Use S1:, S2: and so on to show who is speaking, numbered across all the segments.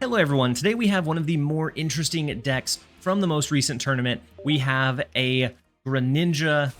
S1: Hello everyone, today we have one of the more interesting decks from the most recent tournament. We have a Greninja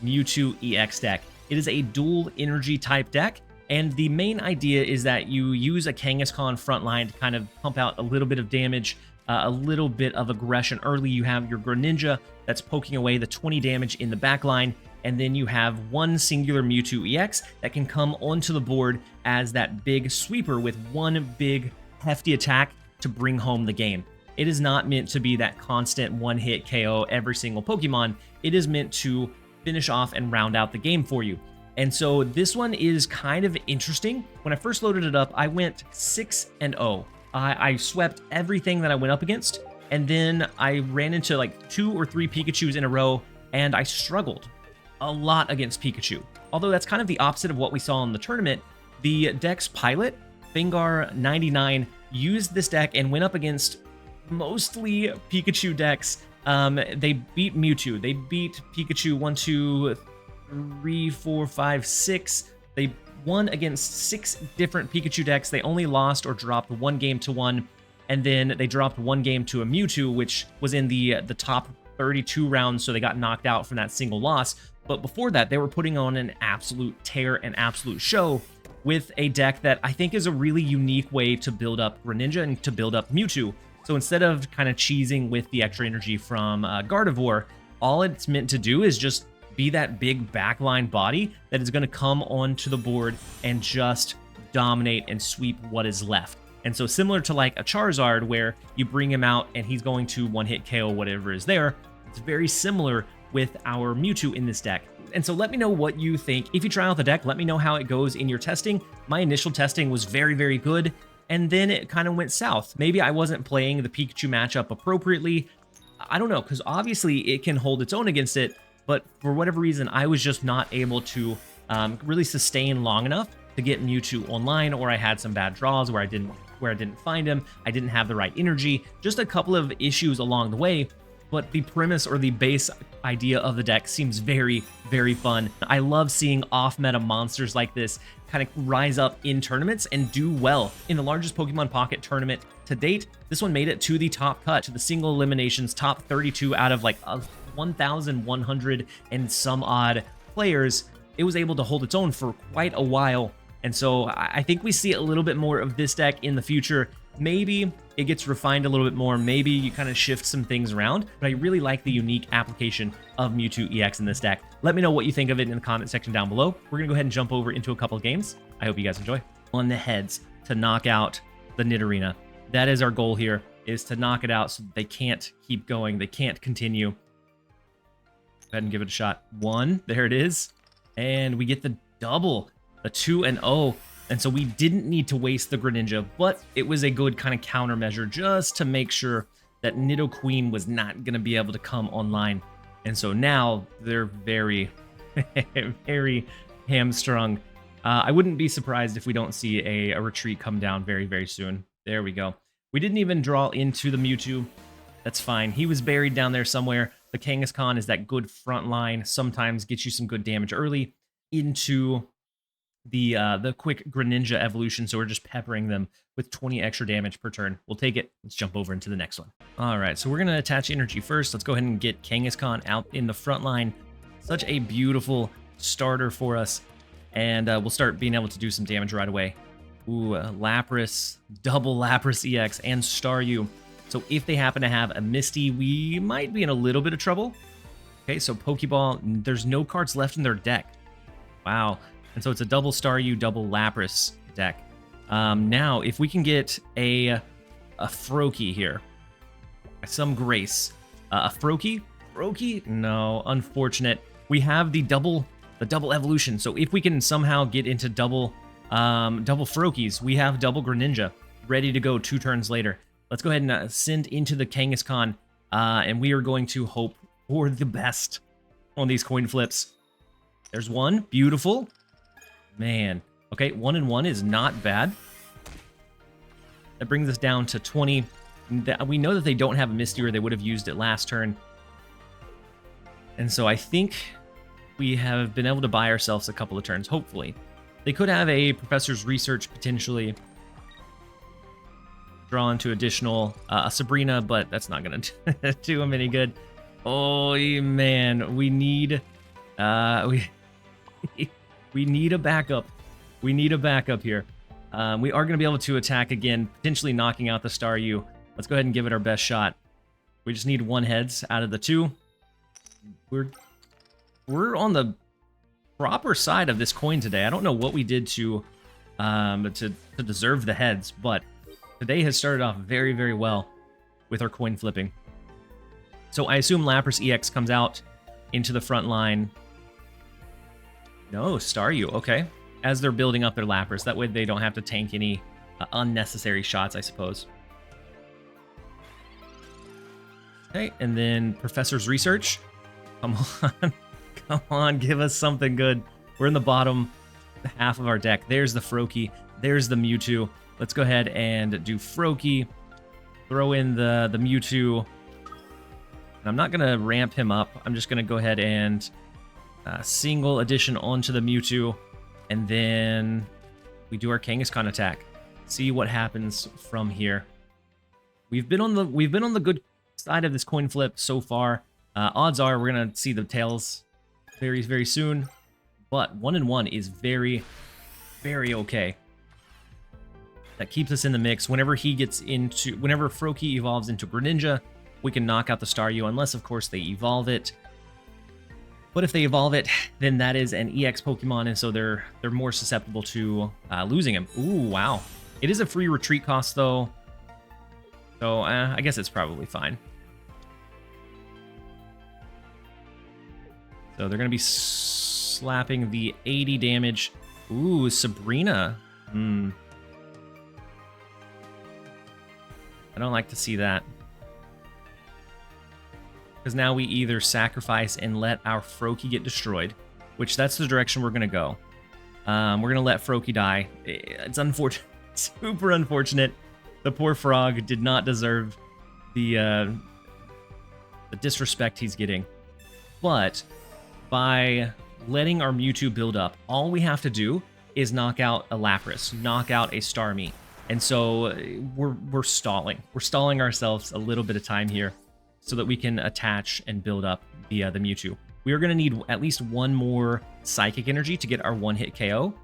S1: Mewtwo EX deck. It is a dual energy type deck, and the main idea is that you use a Kangaskhan frontline to kind of pump out a little bit of damage, a little bit of aggression early. You have your Greninja that's poking away the 20 damage in the backline, and then you have one singular Mewtwo EX that can come onto the board as that big sweeper with one big hefty attack to bring home the game. It is not meant to be that constant one-hit KO every single Pokemon. It is meant to finish off and round out the game for you. And so this one is kind of interesting. When I first loaded it up, I went 6-0. I swept everything that I went up against, and then I ran into like 2 or 3 Pikachus in a row, and I struggled a lot against Pikachu. Although that's kind of the opposite of what we saw in the tournament. The deck's pilot, Fingar99, used this deck and went up against mostly Pikachu decks. They beat Mewtwo. They beat Pikachu 1, 2, 3, 4, 5, 6. They won against 6 different Pikachu decks. They only lost or dropped one game to one, and then they dropped one game to a Mewtwo, which was in the top 32 rounds, so they got knocked out from that single loss. But before that, they were putting on an absolute tear, an absolute show, with a deck that I think is a really unique way to build up Greninja and to build up Mewtwo. So instead of kind of cheesing with the extra energy from Gardevoir, all it's meant to do is just be that big backline body that is going to come onto the board and just dominate and sweep what is left. And so similar to like a Charizard, where you bring him out and he's going to one-hit KO whatever is there, it's very similar with our Mewtwo in this deck. And so let me know what you think. If you try out the deck, let me know how it goes in your testing. My initial testing was very, very good, and then it kind of went south. Maybe I wasn't playing the Pikachu matchup appropriately. I don't know, because obviously it can hold its own against it, but for whatever reason, I was just not able to really sustain long enough to get Mewtwo online, or I had some bad draws where I didn't find him. I didn't have the right energy. Just a couple of issues along the way. But the premise or the base idea of the deck seems very, very fun. I love seeing off-meta monsters like this kind of rise up in tournaments and do well. In the largest Pokemon Pocket tournament to date, this one made it to the top cut, to the single eliminations, top 32 out of like 1,100 and some odd players. It was able to hold its own for quite a while. And so I think we see a little bit more of this deck in the future. Maybe it gets refined a little bit more. Maybe you kind of shift some things around, but I really like the unique application of Mewtwo EX in this deck. Let me know what you think of it in the comment section down below. We're gonna go ahead and jump over into a couple of games. I hope you guys enjoy. On the heads to knock out the Nidorina. That is our goal here, is to knock it out so they can't keep going. They can't continue. Go ahead and give it a shot. 1, there it is. And we get the double, a 2-0. And so we didn't need to waste the Greninja, but it was a good kind of countermeasure just to make sure that Nidoqueen was not going to be able to come online. And so now they're very, very hamstrung. I wouldn't be surprised if we don't see a retreat come down very, very soon. There we go. We didn't even draw into the Mewtwo. That's fine. He was buried down there somewhere. The Kangaskhan is that good front line. Sometimes gets you some good damage early into the quick Greninja evolution, so we're just peppering them with 20 extra damage per turn. We'll take it. Let's jump over into the next one. All right, so we're going to attach energy first. Let's go ahead and get Kangaskhan out in the front line. Such a beautiful starter for us, and we'll start being able to do some damage right away. Ooh, Lapras, double Lapras EX, and Staryu. So if they happen to have a Misty, we might be in a little bit of trouble. Okay, so Pokeball, there's no cards left in their deck. Wow. And so it's a double Staryu, double Lapras deck. Now, if we can get a Froakie here, some grace. A Froakie? Froakie? No, unfortunate. We have the double evolution. So if we can somehow get into double Froakies, we have double Greninja ready to go 2 turns later. Let's go ahead and send into the Kangaskhan, and we are going to hope for the best on these coin flips. There's one. Beautiful. Man. Okay, 1-1 is not bad. That brings us down to 20. We know that they don't have a Misty, or they would have used it last turn. And so I think we have been able to buy ourselves a couple of turns, hopefully. They could have a Professor's Research, potentially. draw into additional Sabrina, but that's not going to do him any good. Oh, man. We need... we need a backup. We need a backup here. We are going to be able to attack again, potentially knocking out the Staryu. Let's go ahead and give it our best shot. We just need 1 heads out of the 2. We're on the proper side of this coin today. I don't know what we did to deserve the heads, but today has started off very, very well with our coin flipping. So I assume Lapras EX comes out into the front line. No, Staryu, okay. As they're building up their Lapras, that way they don't have to tank any unnecessary shots, I suppose. Okay, and then Professor's Research. Come on. Come on, give us something good. We're in the bottom half of our deck. There's the Froakie. There's the Mewtwo. Let's go ahead and do Froakie. Throw in the Mewtwo. And I'm not going to ramp him up. I'm just going to go ahead and single addition onto the Mewtwo. And then we do our Kangaskhan attack. See what happens from here. We've been on the good side of this coin flip so far. Odds are we're gonna see the tails very, very soon. But 1-1 is very, very okay. That keeps us in the mix. Whenever Froakie evolves into Greninja, we can knock out the Staryu, unless of course they evolve it. But if they evolve it, then that is an EX Pokemon, and so they're more susceptible to losing him. Ooh, wow. It is a free retreat cost, though. So I guess it's probably fine. So they're going to be slapping the 80 damage. Ooh, Sabrina. I don't like to see that. Because now we either sacrifice and let our Froakie get destroyed, which that's the direction we're going to go. We're going to let Froakie die. It's unfortunate, super unfortunate. The poor frog did not deserve the disrespect he's getting. But by letting our Mewtwo build up, all we have to do is knock out a Lapras, knock out a Starmie. And so we're stalling. We're stalling ourselves a little bit of time here, so that we can attach and build up the Mewtwo. We are going to need at least 1 more Psychic Energy to get our 1-hit KO.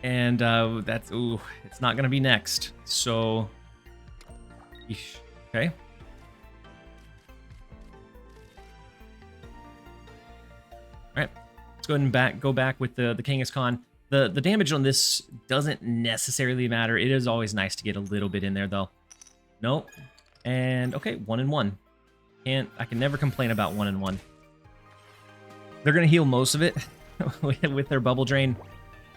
S1: And it's not going to be next. So, okay. All right, let's go ahead and go back with the Kangaskhan. The damage on this doesn't necessarily matter. It is always nice to get a little bit in there, though. Nope. And okay, 1-1. I can never complain about 1-1. They're gonna heal most of it with their Bubble Drain.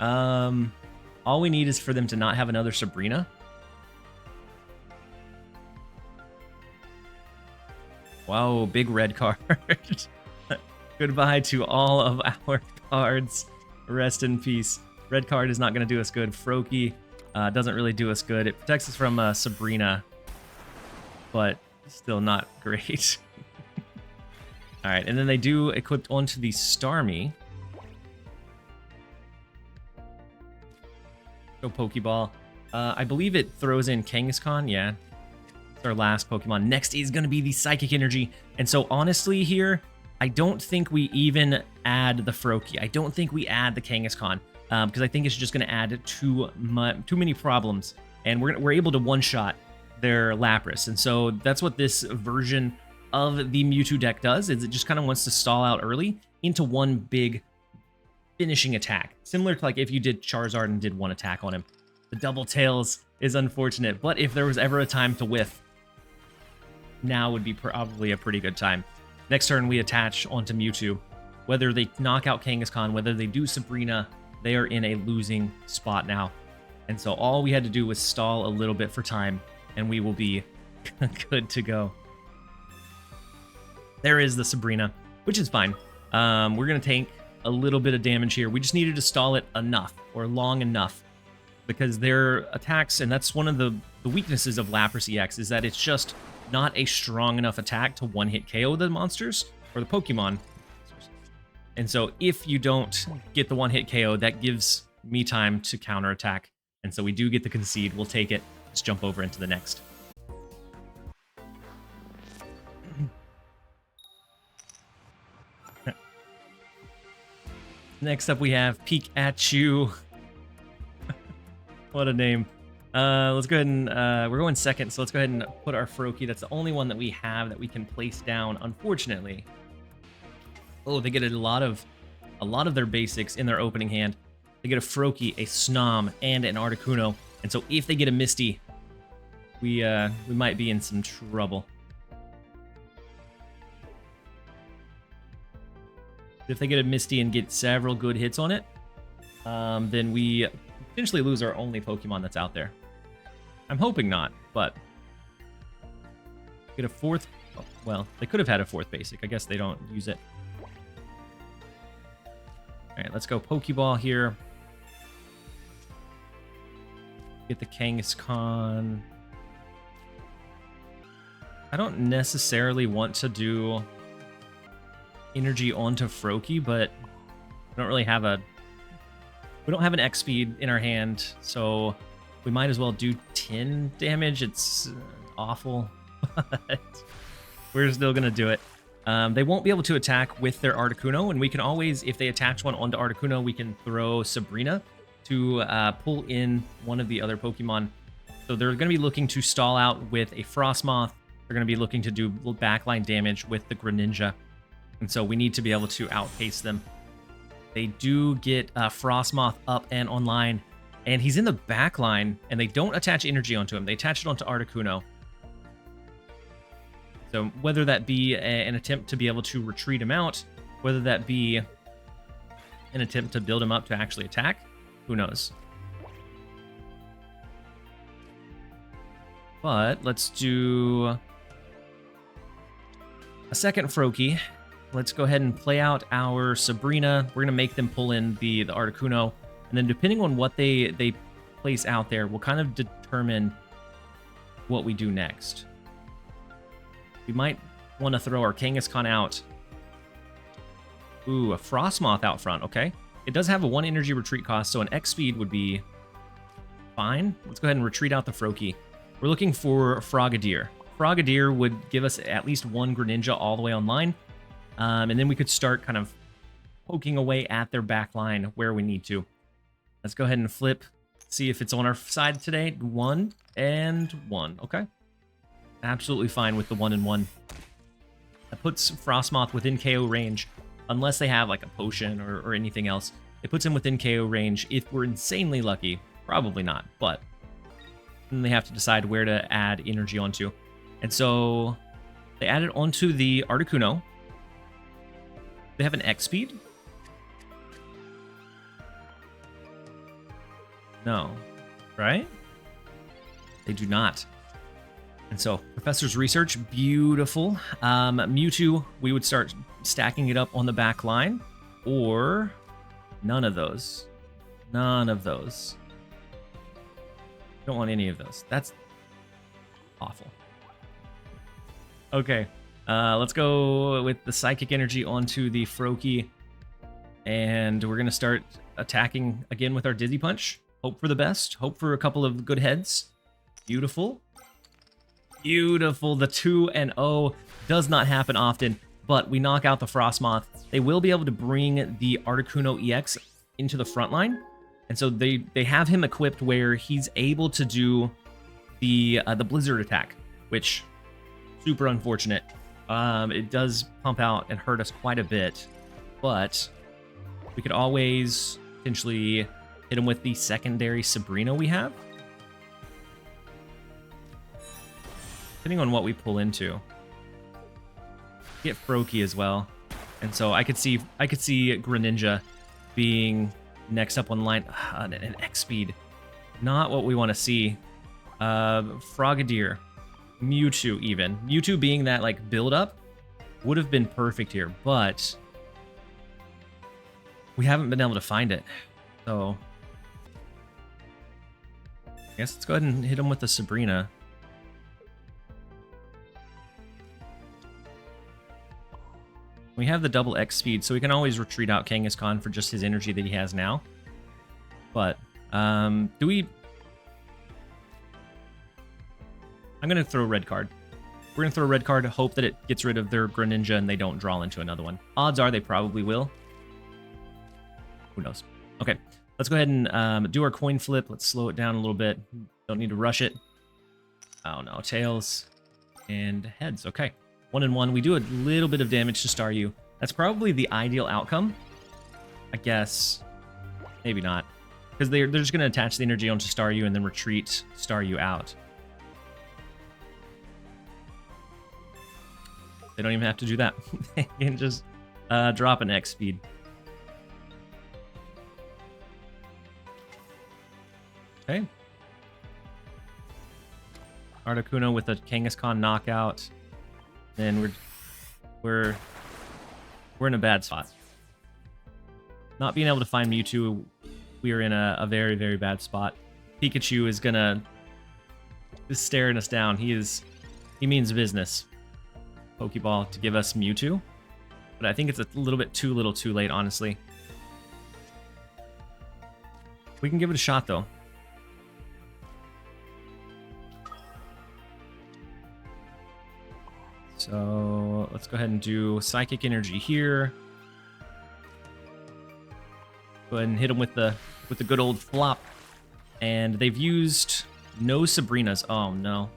S1: All we need is for them to not have another Sabrina. Wow, big red card. Goodbye to all of our cards. Rest in peace. Red card is not gonna do us good. Froakie doesn't really do us good. It protects us from Sabrina, but still not great. All right, and then they do equip onto the Starmie. Go Pokeball. I believe it throws in Kangaskhan. Yeah, it's our last Pokemon. Next is going to be the Psychic Energy. And so honestly here, I don't think we even add the Froakie. I don't think we add the Kangaskhan because I think it's just going to add too many problems. And we're able to one-shot their Lapras. And so that's what this version of the Mewtwo deck does, is it just kind of wants to stall out early into one big finishing attack. Similar to like if you did Charizard and did 1 attack on him. The double tails is unfortunate, but if there was ever a time to whiff, now would be probably a pretty good time. Next turn we attach onto Mewtwo. Whether they knock out Kangaskhan, whether they do Sabrina, they are in a losing spot now. And so all we had to do was stall a little bit for time, and we will be good to go. There is the Sabrina, which is fine. We're going to tank a little bit of damage here. We just needed to stall it enough, or long enough, because their attacks, and that's one of the weaknesses of Lapras EX, is that it's just not a strong enough attack to one-hit KO the monsters, or the Pokemon. And so if you don't get the one-hit KO, that gives me time to counterattack And so we do get the concede. We'll take it. Let's jump over into the next. Next up, we have Pikachu. What a name. Let's go ahead and we're going second, so let's go ahead and put our Froakie. That's the only one that we have that we can place down, unfortunately. Oh, they get a lot of their basics in their opening hand. They get a Froakie, a Snom, and an Articuno. And so if they get a Misty, we might be in some trouble. If they get a Misty and get several good hits on it, then we potentially lose our only Pokemon that's out there. I'm hoping not, but get a fourth. Oh, well, they could have had a fourth basic. I guess they don't use it. All right, let's go Pokeball here. Get the Kangaskhan. I don't necessarily want to do energy onto Froakie, but we don't really have we don't have an X speed in our hand, so we might as well do 10 damage. It's awful, but we're still gonna do it. They won't be able to attack with their Articuno, and we can always, if they attach one onto Articuno, we can throw Sabrina to pull in one of the other Pokemon. So they're going to be looking to stall out with a Frostmoth. They're going to be looking to do backline damage with the Greninja. And so we need to be able to outpace them. They do get Frostmoth up and online, and he's in the back line, and they don't attach energy onto him. They attach it onto Articuno. So whether that be an attempt to be able to retreat him out, whether that be an attempt to build him up to actually attack, who knows? But let's do a second Froakie. Let's go ahead and play out our Sabrina. We're going to make them pull in the Articuno. And then depending on what they place out there, we'll kind of determine what we do next. We might want to throw our Kangaskhan out. Ooh, a Frostmoth out front. Okay. It does have a 1 energy retreat cost, so an X speed would be fine. Let's go ahead and retreat out the Froakie. We're looking for Frogadier. Frogadier would give us at least 1 Greninja all the way online. And then we could start kind of poking away at their back line where we need to. Let's go ahead and flip, see if it's on our side today. 1 and 1. Okay. Absolutely fine with the 1 and 1. That puts Frostmoth within KO range, unless they have like a potion or anything else. It puts him within KO range if we're insanely lucky. Probably not, but then they have to decide where to add energy onto. And so they added onto the Articuno. They have an X speed? No, right? They do not. And so, Professor's Research, beautiful. Mewtwo, we would start stacking it up on the back line, or none of those. None of those. Don't want any of those. That's awful. Okay, let's go with the Psychic Energy onto the Froakie, and we're going to start attacking again with our Dizzy Punch. Hope for the best. Hope for a couple of good heads. Beautiful. Beautiful. The 2-0 does not happen often, but we knock out the Frostmoth. They will be able to bring the Articuno EX into the front line, and so they have him equipped where he's able to do the Blizzard attack, which super unfortunate. It does pump out and hurt us quite a bit, but we could always potentially hit him with the secondary Sabrina we have. Depending on what we pull into. Get Froakie as well. And so I could see Greninja being next up on the line. An X speed. Not what we want to see. Frogadier. Mewtwo even. Mewtwo being that like build up would have been perfect here, but we haven't been able to find it. So I guess let's go ahead and hit him with the Sabrina. We have the double X speed, so we can always retreat out Kangaskhan for just his energy that he has now. But do we I'm going to throw a red card. We're going to throw a red card, hope that it gets rid of their Greninja and they don't draw into another one. Odds are they probably will. Who knows? Okay, let's go ahead and do our coin flip. Let's slow it down a little bit. Don't need to rush it. Oh no, tails and heads. Okay, 1 and 1. We do a little bit of damage to Staryu. That's probably the ideal outcome. I guess. Maybe not. Because they're just going to attach the energy onto Staryu and then retreat Staryu out. They don't even have to do that. They can just drop an X speed. Okay. Articuno with a Kangaskhan knockout. Then we're in a bad spot. Not being able to find Mewtwo, we are in a very, very bad spot. Pikachu is just staring us down. He means business. Pokeball to give us Mewtwo. But I think it's a little bit too little too late, honestly. We can give it a shot, though. So let's go ahead and do Psychic Energy here. Go ahead and hit them with the good old flop. And they've used no Sabrinas. Oh, no.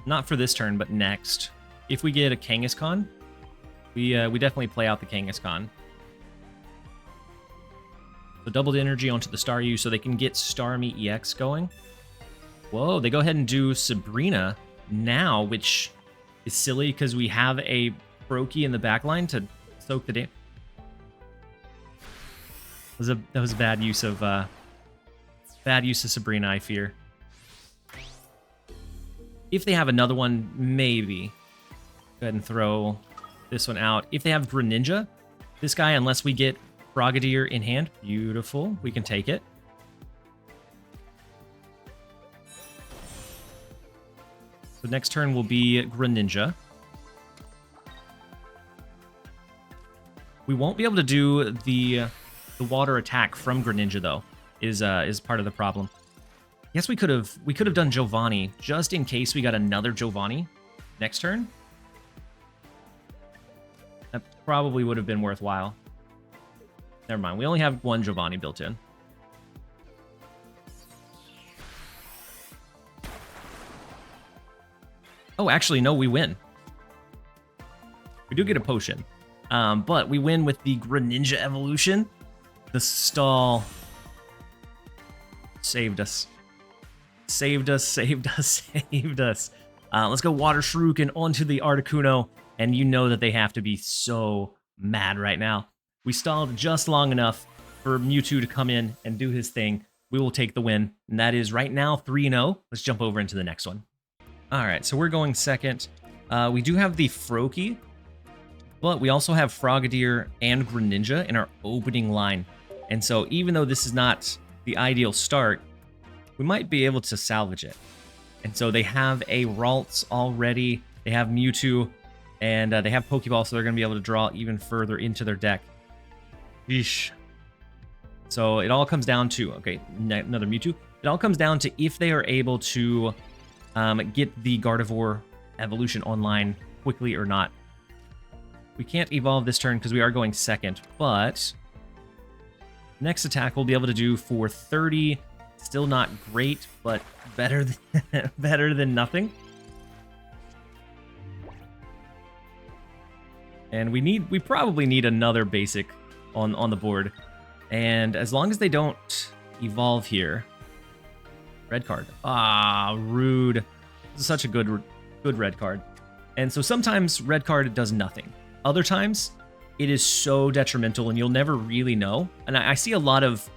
S1: Not for this turn, but next. If we get a Kangaskhan, we definitely play out the Kangaskhan. So doubled energy onto the Staryu so they can get Starmie EX going. Whoa, they go ahead and do Sabrina now, which is silly because we have a Brokey in the backline to soak the damage. That was a bad use of Sabrina, I fear. If they have another one, maybe. Go ahead and throw this one out. If they have Greninja, this guy, unless we get Frogadier in hand, beautiful. We can take it. So next turn will be Greninja. We won't be able to do the water attack from Greninja though. Is part of the problem. Yes, we could have done Giovanni just in case we got another Giovanni next turn. That probably would have been worthwhile. Never mind. We only have one Giovanni built in. Oh, actually, no, we win. We do get a potion. But we win with the Greninja evolution. The stall saved us. Saved us, saved us, saved us. Let's go Water Shuriken onto the Articuno. And you know that they have to be so mad right now. We stalled just long enough for Mewtwo to come in and do his thing. We will take the win. And that is right now 3-0. Let's jump over into the next one. All right, so we're going second. We do have the Froakie, but we also have Frogadier and Greninja in our opening line. And so even though this is not the ideal start, we might be able to salvage it. And so they have a Ralts already. They have Mewtwo, and they have Pokeball, so they're going to be able to draw even further into their deck. Yeesh. So it all comes down to, okay, another Mewtwo. It all comes down to if they are able to get the Gardevoir evolution online quickly or not. We can't evolve this turn because we are going second, but next attack we'll be able to do for 30. Still not great, but better than, better than nothing. And we probably need another basic on the board. And as long as they don't evolve here. Red card. Ah, rude. This is such a good red card. And so sometimes red card does nothing. Other times, it is so detrimental and you'll never really know. And I see a lot of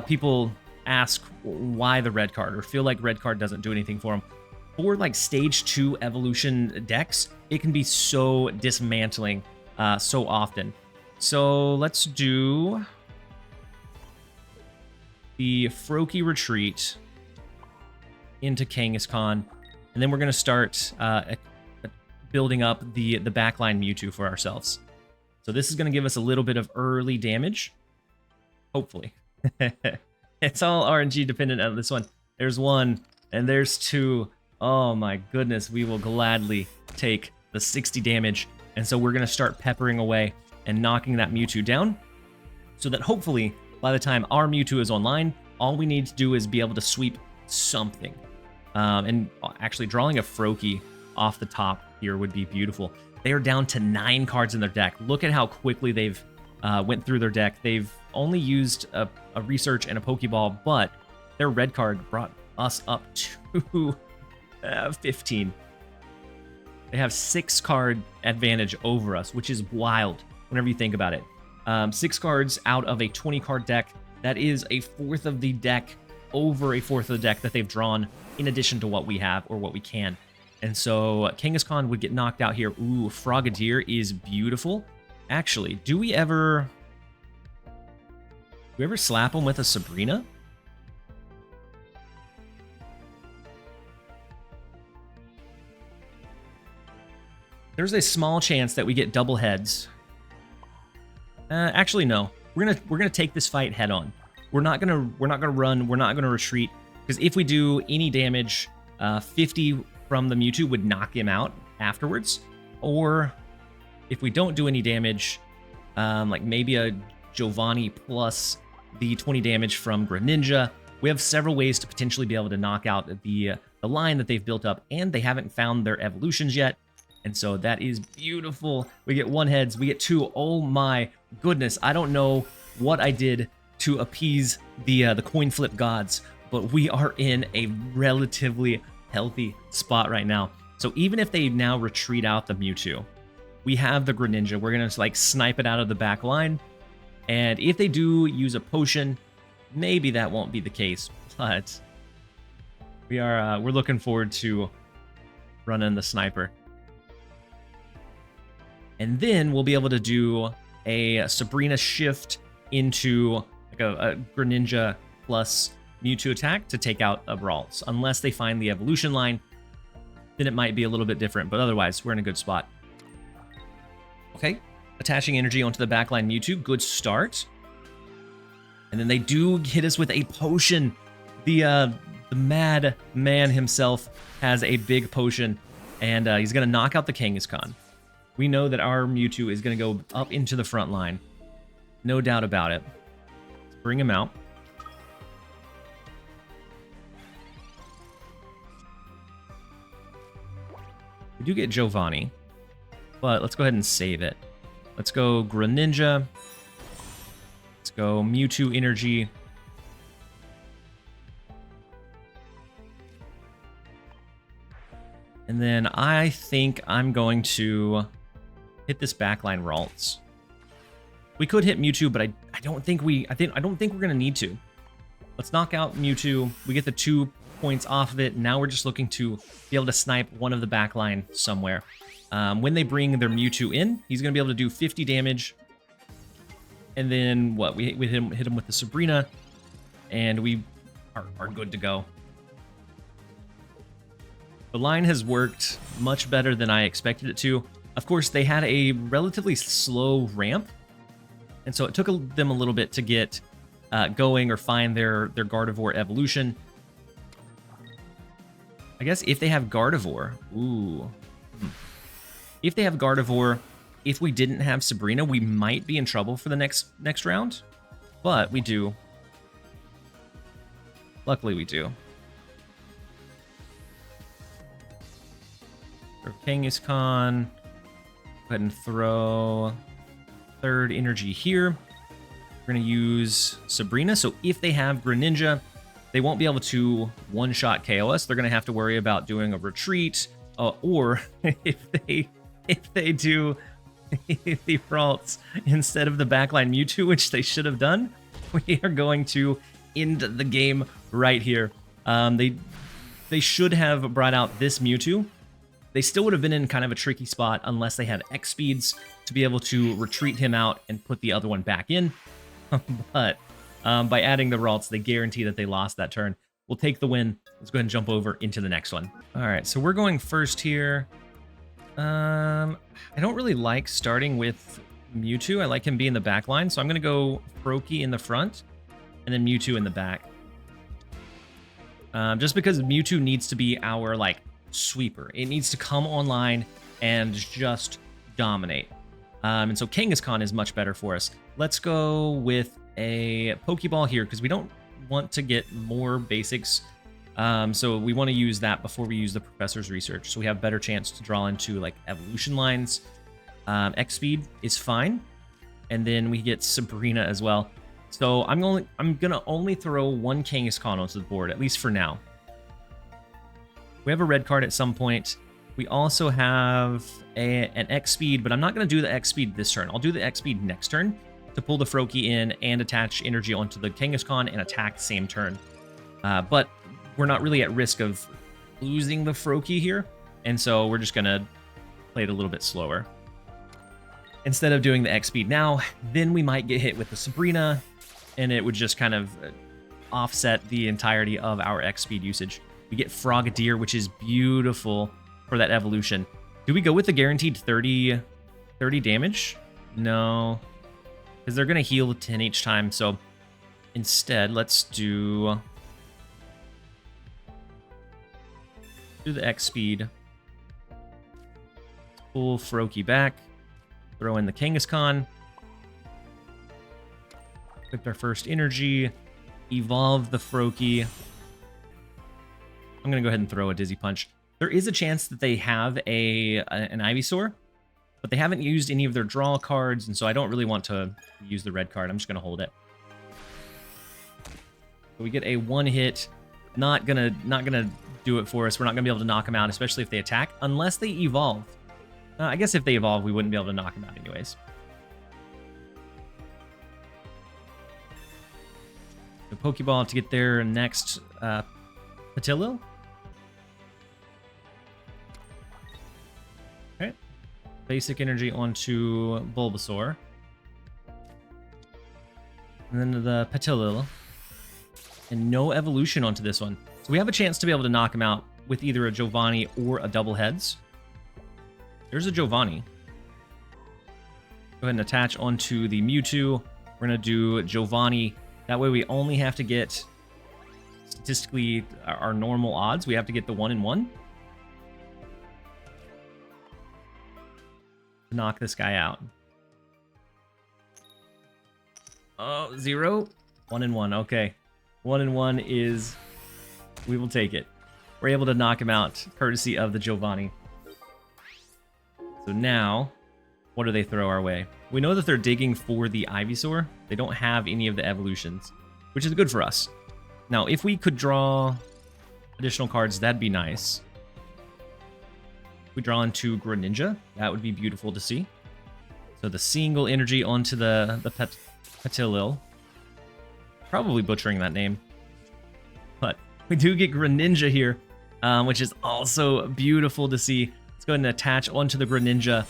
S1: people ask why the red card or feel like red card doesn't do anything for them. For like stage 2 evolution decks, it can be so dismantling so often. So let's do the Froakie retreat into Kangaskhan, and then we're going to start building up the backline Mewtwo for ourselves. So this is going to give us a little bit of early damage, hopefully. It's all RNG dependent on this one. There's one, and there's two. Oh my goodness, we will gladly take the 60 damage. And so we're going to start peppering away and knocking that Mewtwo down, so that hopefully by the time our Mewtwo is online, all we need to do is be able to sweep something. And actually drawing a Froakie off the top here would be beautiful. They are down to 9 cards in their deck. Look at how quickly they've went through their deck. They've only used a Research and a Pokeball, but their red card brought us up to 15. They have 6 card advantage over us, which is wild whenever you think about it. 6 cards out of a 20 card deck. That is a fourth of the deck, over a fourth of the deck that they've drawn in addition to what we have or what we can. And so Kangaskhan would get knocked out here. Ooh, Frogadier is beautiful. Actually, do we ever slap him with a Sabrina? There's a small chance that we get double heads. Actually, no. We're gonna take this fight head on. We're not gonna run. We're not gonna retreat, because if we do any damage, 50 from the Mewtwo would knock him out afterwards. Or if we don't do any damage, like maybe a Giovanni plus the 20 damage from Greninja. We have several ways to potentially be able to knock out the line that they've built up, and they haven't found their evolutions yet. And so that is beautiful. We get 1 heads, we get 2. Oh my goodness. I don't know what I did to appease the coin flip gods, but we are in a relatively healthy spot right now. So even if they now retreat out the Mewtwo, we have the Greninja. We're going to like snipe it out of the back line. And if they do use a potion, maybe that won't be the case, but we're looking forward to running the sniper. And then we'll be able to do a Sabrina shift into like a Greninja plus Mewtwo attack to take out a Brawls. Unless they find the evolution line, then it might be a little bit different, but otherwise we're in a good spot. Okay, attaching energy onto the backline Mewtwo, good start. And then they do hit us with a potion. The mad man himself has a big potion, and he's going to knock out the Kangaskhan. We know that our Mewtwo is going to go up into the front line. No doubt about it. Let's bring him out. We do get Giovanni, but let's go ahead and save it. Let's go Greninja. Let's go Mewtwo energy. And then I think I'm going to hit this backline Ralts. We could hit Mewtwo, but I don't think we're gonna need to. Let's knock out Mewtwo. We get the 2 points off of it. Now we're just looking to be able to snipe one of the backline somewhere. When they bring their Mewtwo in, he's gonna be able to do 50 damage. And then what? We hit him with the Sabrina, and we are good to go. The line has worked much better than I expected it to. Of course, they had a relatively slow ramp, and so it took them a little bit to get going or find their Gardevoir evolution. I guess if they have Gardevoir, if they have Gardevoir, if we didn't have Sabrina, we might be in trouble for the next round, but we do. Luckily, we do. For Kangaskhan, go ahead and throw 3rd energy here. We're going to use Sabrina. So if they have Greninja, they won't be able to one-shot KO us. They're going to have to worry about doing a retreat, or if they do the Ralts instead of the backline Mewtwo, which they should have done, we are going to end the game right here. They should have brought out this Mewtwo. They still would have been in kind of a tricky spot unless they had X speeds to be able to retreat him out and put the other one back in. But by adding the Ralts, they guarantee that they lost that turn. We'll take the win. Let's go ahead and jump over into the next one. All right, so we're going first here. I don't really like starting with Mewtwo. I like him being the back line, so I'm going to go Froakie in the front and then Mewtwo in the back. Just because Mewtwo needs to be our, like, sweeper. It needs to come online and just dominate. And so Kangaskhan is much better for us. Let's go with a Pokeball here, because we don't want to get more basics. So we want to use that before we use the Professor's Research, so we have better chance to draw into, like, evolution lines. X-Speed is fine. And then we get Sabrina as well. So I'm gonna only throw one Kangaskhan onto the board, at least for now. We have a red card at some point. We also have an X-Speed, but I'm not going to do the X-Speed this turn. I'll do the X-Speed next turn to pull the Froakie in and attach energy onto the Kangaskhan and attack same turn. But we're not really at risk of losing the Froakie here, and so we're just going to play it a little bit slower. Instead of doing the X-Speed now, then we might get hit with the Sabrina, and it would just kind of offset the entirety of our X-Speed usage. We get Frogadier, which is beautiful for that evolution. Do we go with the guaranteed 30 damage? No, because they're going to heal 10 each time. So instead, let's do the X-Speed. Pull Froakie back. Throw in the Kangaskhan. Equip our first energy. Evolve the Froakie. I'm going to go ahead and throw a Dizzy Punch. There is a chance that they have an Ivysaur, but they haven't used any of their draw cards, and so I don't really want to use the red card. I'm just going to hold it. So we get a one-hit. Not gonna do it for us. We're not going to be able to knock them out, especially if they attack, unless they evolve. I guess if they evolve, we wouldn't be able to knock them out anyways. The Pokeball to get their next Patilil. Okay. Basic energy onto Bulbasaur. And then the Patilil. And no evolution onto this one. So we have a chance to be able to knock him out with either a Giovanni or a Double Heads. There's a Giovanni. Go ahead and attach onto the Mewtwo. We're going to do Giovanni. That way we only have to get statistically our normal odds. We have to get the 1-in-1 to knock this guy out. Oh, 0. 1-in-1. Okay. 1-in-1 is... we will take it. We're able to knock him out, courtesy of the Giovanni. So now, what do they throw our way? We know that they're digging for the Ivysaur. They don't have any of the evolutions, which is good for us. Now, if we could draw additional cards, that'd be nice. If we draw into Greninja, that would be beautiful to see. So the single energy onto the Patilil. Probably butchering that name. But we do get Greninja here, which is also beautiful to see. Let's go ahead and attach onto the Greninja.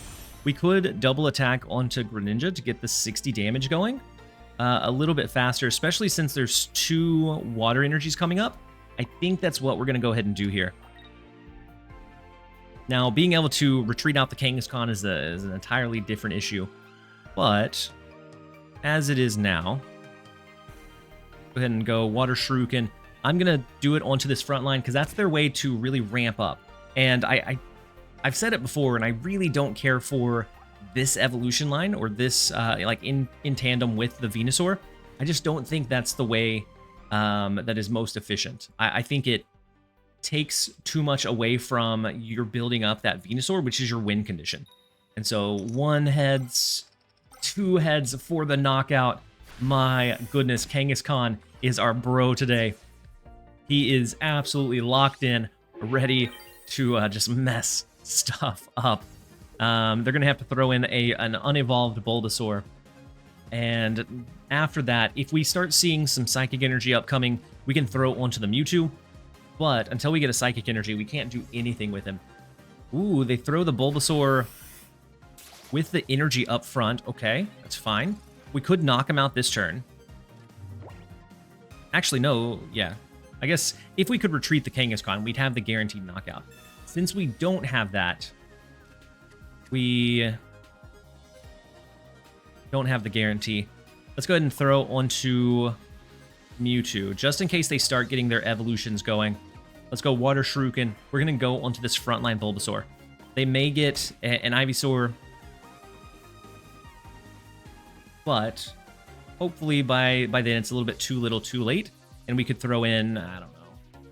S1: We could double attack onto Greninja to get the 60 damage going a little bit faster, especially since there's 2 water energies coming up. I think that's what we're going to go ahead and do here. Now, being able to retreat out the Kangaskhan is an entirely different issue. But as it is now, go ahead and go Water Shuriken. I'm going to do it onto this front line because that's their way to really ramp up. And I've said it before, and I really don't care for this evolution line or this like in tandem with the Venusaur. I just don't think that's the way that is most efficient. I think it takes too much away from your building up that Venusaur, which is your win condition. And so 1 heads, 2 heads for the knockout. My goodness, Kangaskhan is our bro today. He is absolutely locked in, ready to just mess stuff up. They're going to have to throw in an unevolved Bulbasaur. And after that, if we start seeing some Psychic Energy upcoming, we can throw onto the Mewtwo. But until we get a Psychic Energy, we can't do anything with him. Ooh, they throw the Bulbasaur with the energy up front. Okay, that's fine. We could knock him out this turn. Actually, no, yeah. I guess if we could retreat the Kangaskhan, we'd have the guaranteed knockout. Since we don't have that, we don't have the guarantee. Let's go ahead and throw onto Mewtwo, just in case they start getting their evolutions going. Let's go Water Shuriken. We're going to go onto this frontline Bulbasaur. They may get an Ivysaur, but hopefully by then it's a little bit too little too late, and we could throw in, I don't know,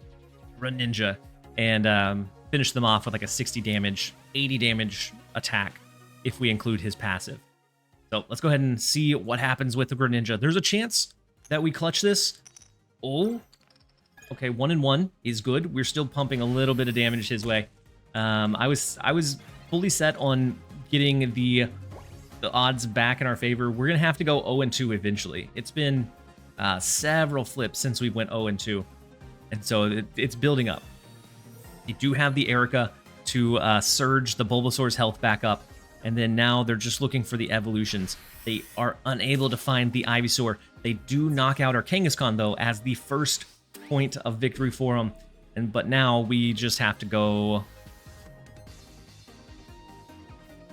S1: Greninja and finish them off with like a 60 damage, 80 damage attack if we include his passive. So let's go ahead and see what happens with the Greninja. There's a chance that we clutch this. Oh, okay, 1-1 is good. We're still pumping a little bit of damage his way. I was fully set on getting the odds back in our favor. We're gonna have to go 0-2 eventually. It's been several flips since we went 0-2, and so it's building up. You do have the Erica to surge the Bulbasaur's health back up, and then now they're just looking for the evolutions. They are unable to find the Ivysaur. They do knock out our Kangaskhan, though, as the first point of victory for them. But now we just have to go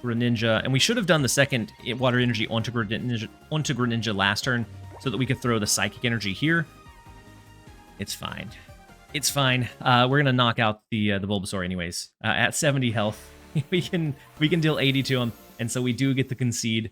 S1: Greninja, and we should have done the second Water Energy onto Greninja last turn so that we could throw the Psychic Energy here. It's fine. It's fine. We're gonna knock out the Bulbasaur anyways. At 70 health, we can deal 80 to him, and so we do get the concede.